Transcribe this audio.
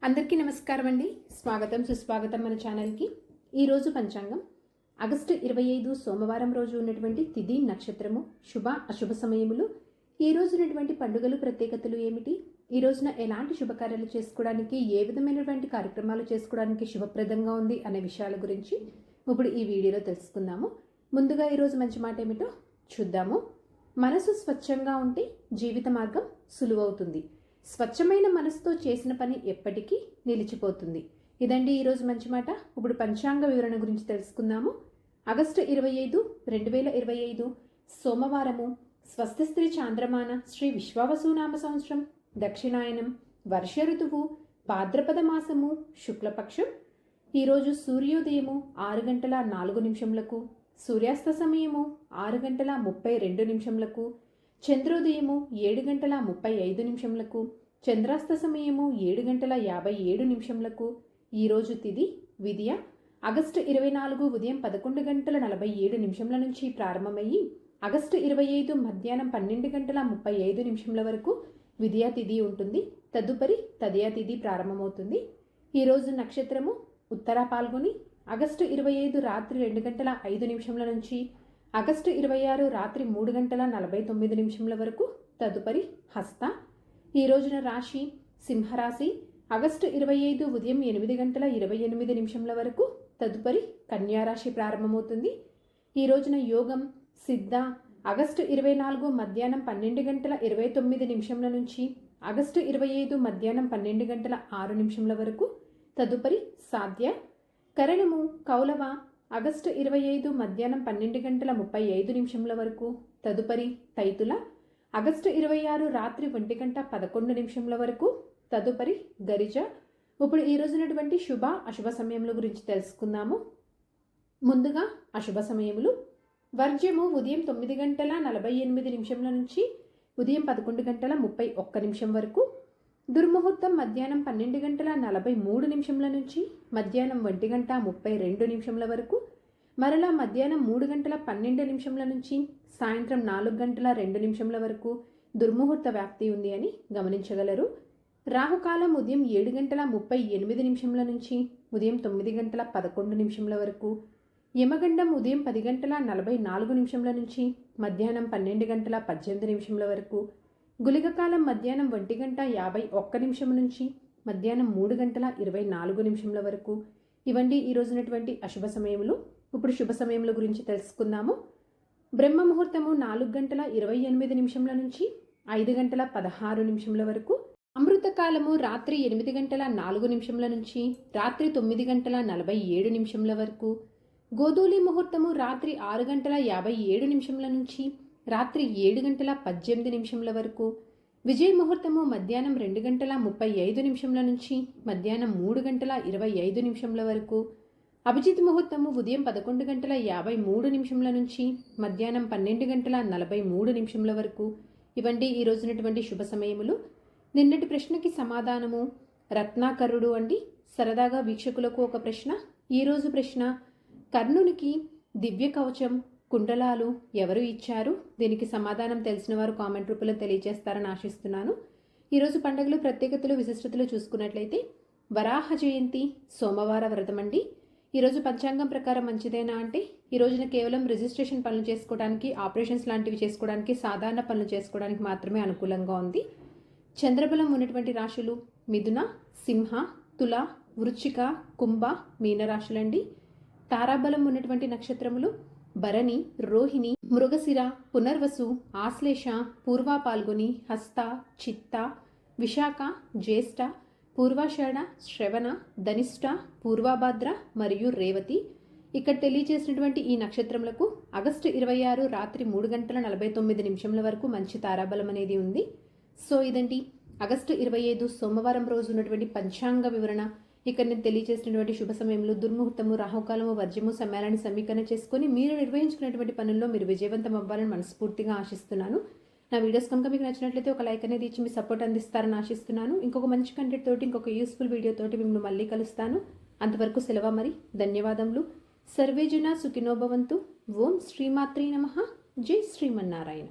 అందరికీ నమస్కారం అండి. స్వాగతం సుస్వాగతం మన ఛానల్కి. ఈరోజు పంచాంగం ఆగస్టు 25 సోమవారం రోజు ఉన్నటువంటి తిథి నక్షత్రము శుభ అశుభ సమయములు, ఈ రోజు ఉన్నటువంటి పండుగలు ప్రత్యేకతలు ఏమిటి, ఈ రోజున ఎలాంటి శుభకార్యాలు చేసుకోవడానికి, ఏ విధమైనటువంటి కార్యక్రమాలు చేసుకోవడానికి శుభప్రదంగా ఉంది అనే విషయాల గురించి ఇప్పుడు ఈ వీడియోలో తెలుసుకుందాము. ముందుగా ఈరోజు మంచి మాట ఏమిటో చూద్దాము. మనసు స్వచ్ఛంగా ఉంటే జీవిత మార్గం సులువవుతుంది. స్వచ్ఛమైన మనసుతో చేసిన పని ఎప్పటికీ నిలిచిపోతుంది. ఇదండి ఈరోజు మంచి మాట. ఇప్పుడు పంచాంగ వివరణ గురించి తెలుసుకుందాము. ఆగస్టు 25, 2025 సోమవారము, స్వస్తిస్త్రీ చాంద్రమాన శ్రీ విశ్వావసునామ సంవత్సరం, దక్షిణాయనం, వర్ష ఋతువు, భాద్రపద మాసము, శుక్లపక్షం. ఈరోజు సూర్యోదయము 6:04, సూర్యాస్త సమయము 6:32, చంద్రోదయము 7:35, చంద్రాస్త సమయము 7:57. ఈరోజు తిథి విదియ. ఆగస్టు 24 ఉదయం 11:47 నుంచి ప్రారంభమయ్యి ఆగస్టు 25 మధ్యాహ్నం 12:35 వరకు విదియా తిథి ఉంటుంది. తదుపరి తదియా తిథి ప్రారంభమవుతుంది. ఈరోజు నక్షత్రము ఉత్తర పాల్గొని ఆగస్టు 25 రాత్రి 2:05 నుంచి ఆగస్టు 26 రాత్రి 3:49 వరకు, తదుపరి హస్త. ఈ రోజున రాశి సింహరాశి. ఆగస్టు 25 ఉదయం 8:28 వరకు, తదుపరి కన్యారాశి ప్రారంభమవుతుంది. ఈ రోజున యోగం సిద్ధ. ఆగస్టు 24 మధ్యాహ్నం 12:29 నుంచి ఆగస్టు 25 మధ్యాహ్నం 12:06 వరకు, తదుపరి సాధ్య. కరణము కౌలవ. ఆగస్టు 25 మధ్యాహ్నం 12:35 వరకు, తదుపరి తైతుల. ఆగస్టు 26 రాత్రి 1:11 వరకు, తదుపరి గరిజ. ఇప్పుడు ఈ రోజునటువంటి శుభ అశుభ సమయముల గురించి తెలుసుకుందాము. ముందుగా అశుభ సమయములు. వర్జ్యము ఉదయం 9:48 నుంచి ఉదయం 11:31 వరకు. దుర్ముహూర్తం మధ్యాహ్నం 12:43 నుంచి మధ్యాహ్నం 1:32 వరకు. మరలా మధ్యాహ్నం 3:12 నుంచి సాయంత్రం 4:02 వరకు దుర్ముహూర్త వ్యాప్తి ఉంది అని గమనించగలరు. రాహుకాలం ఉదయం 7:38 నుంచి ఉదయం 9:11 వరకు. యమగండం ఉదయం 10:44 నుంచి మధ్యాహ్నం 12:18 వరకు. గుళికకాలం మధ్యాహ్నం 1:51 నుంచి మధ్యాహ్నం 3:24 వరకు. ఇవండి ఈ రోజునటువంటి అశుభ సమయములు. ఇప్పుడు శుభ సమయముల గురించి తెలుసుకుందాము. బ్రహ్మ ముహూర్తము 4:28 నుంచి 5:16 వరకు. అమృతకాలము రాత్రి 8:04 నుంచి రాత్రి 9:47 వరకు. గోధూలి ముహూర్తము రాత్రి 6:57 నుంచి రాత్రి 7:18 వరకు. విజయ ముహూర్తము మధ్యాహ్నం 2:35 నుంచి మధ్యాహ్నం 3:25 వరకు. అభిజిత్ ముహూర్తము ఉదయం 11:53 నుంచి మధ్యాహ్నం 12:43 వరకు. ఇవండి ఈ రోజునటువంటి శుభ సమయములు. నిన్నటి ప్రశ్నకి సమాధానము రత్నాకరుడు అండి. సరదాగా వీక్షకులకు ఒక ప్రశ్న. ఈరోజు ప్రశ్న, కర్ణునికి దివ్య కవచం కుండలాలు ఎవరు ఇచ్చారు? దీనికి సమాధానం తెలిసిన వారు కామెంట్ రూపంలో తెలియజేస్తారని ఆశిస్తున్నాను. ఈరోజు పండుగలు ప్రత్యేకతలు విశిష్టతలు చూసుకున్నట్లయితే వరాహ జయంతి, సోమవార వ్రతం అండి. ఈరోజు పంచాంగం ప్రకారం మంచిదేనా అంటే, ఈ రోజున కేవలం రిజిస్ట్రేషన్ పనులు చేసుకోవడానికి, ఆపరేషన్స్ లాంటివి చేసుకోవడానికి, సాధారణ పనులు చేసుకోవడానికి మాత్రమే అనుకూలంగా ఉంది. చంద్రబలం ఉన్నటువంటి రాశులు మిథున, సింహ, తుల, వృశ్చిక, కుంభ, మీనరాశులండి. తారాబలం ఉన్నటువంటి నక్షత్రములు భరణి, రోహిణి, మృగశిర, పునర్వసు, ఆశ్లేష, పూర్వ పాల్గొని, హస్త, చిత్త, విశాఖ, జ్యేష్ఠ, పూర్వాషాఢ, శ్రవణ, ధనిష్ట, పూర్వభద్ర మరియు రేవతి. ఇక్కడ తెలియజేసినటువంటి ఈ నక్షత్రములకు ఆగస్టు 26 రాత్రి 3:49 వరకు మంచి తారాబలం అనేది ఉంది. సో ఇదండి ఆగస్టు 25 సోమవారం రోజు ఉన్నటువంటి పంచాంగ వివరణ. ఇక్కడ నేను తెలియజేసినటువంటి శుభ సమయంలో దుర్ముహూర్తము, రాహుకాలము, వర్జ్యము సమయాన్ని సమీకరణ చేసుకుని మీరు నిర్వహించుకునేటువంటి పనుల్లో మీరు విజయవంతం అవ్వాలని మనస్ఫూర్తిగా ఆశిస్తున్నాను. నా వీడియోస్ కనుక మీకు నచ్చినట్లయితే ఒక లైక్ అనేది ఇచ్చి మీ సపోర్ట్ అందిస్తారని ఆశిస్తున్నాను. ఇంకొక మంచి కంటెంట్ తోటి, ఇంకొక యూస్ఫుల్ వీడియో తోటి మిమ్మల్ని మళ్ళీ కలుస్తాను. అంతవరకు సెలవు మరి. ధన్యవాదములు. సర్వేజన సుఖినో భవంతు. ఓం శ్రీమాత్రే నమః. జై శ్రీమన్నారాయణ.